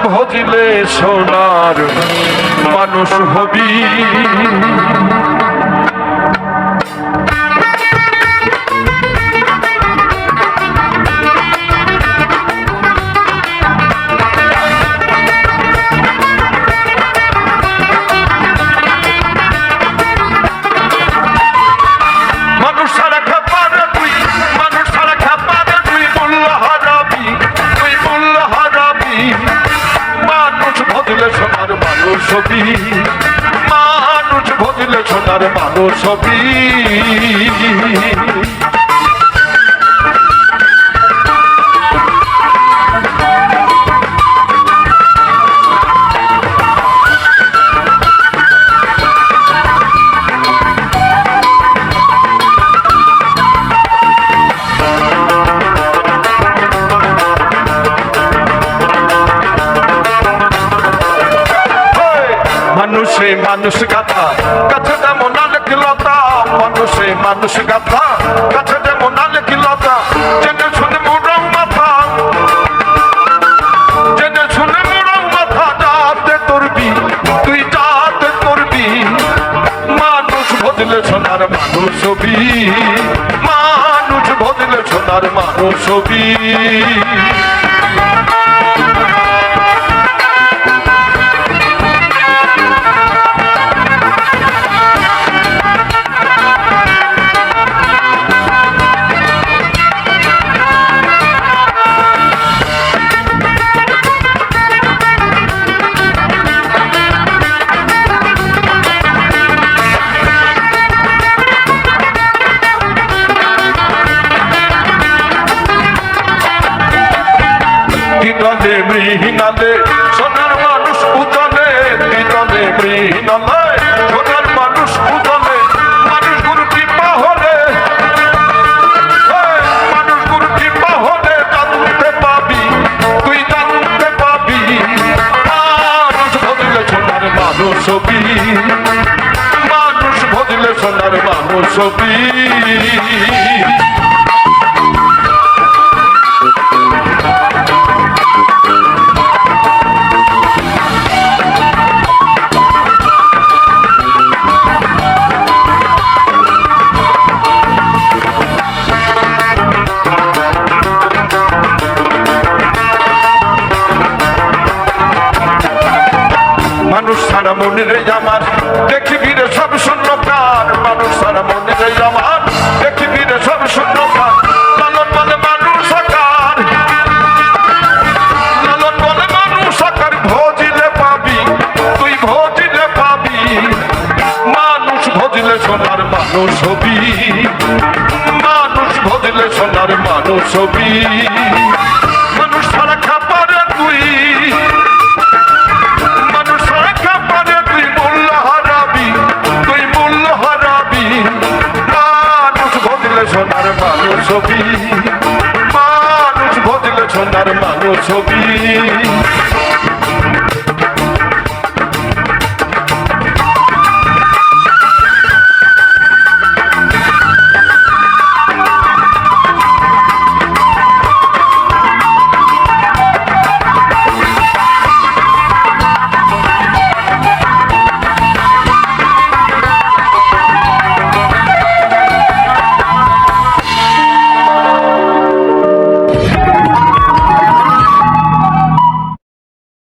ভজিলে সোনার মানুষ হবি মানুষ ভজিলে সোনার মানুষ হবি মানুষে মানুষ গাথা কাছে যেমন আলেকিলতা মানুষে মানুষ গাথা কাছে যেমন আলেকিলতা জেনে শুনে মুড়াও মাথা জেনে শুনে মুড়াও মাথা যাতে করবি তুই যাতে করবি মানুষ ভজলে সোনার মানুষ হবি মানুষ ভজলে সোনার মানুষ হবি দিদলে মৃহিনালে সোনার মানুষ উদলে দিদলে মৃহিনালে সোনার মানুষ উদলে মানুষ গুরু কৃপা হলে মানুষ গুরু কৃপা হলে জানতে পাবি তুই জানতে পাবি মানুষ ভজলে সোনার মানুষ হবি মানুষ ভজলে সোনার মানুষ হবি মানুষ সারা মনে রে আমার দেখিবি রে সব শূন্যকার মানুষ সারা মনে রে আমার দেখিবি রে সব শূন্যকার লালন বলে মানুষ আকার লালন বলে মানুষ আকার ভজিলে পাবি তুই ভজিলে পাবি মানুষ ভজিলে সোনার মানুষ হবি মানুষ ভজিলে সোনার মানুষ হবি মানুষ সারা খাপারে তুই সোনার মানুষ হবি মানুষ ভজলে সোনার মানুষ হবি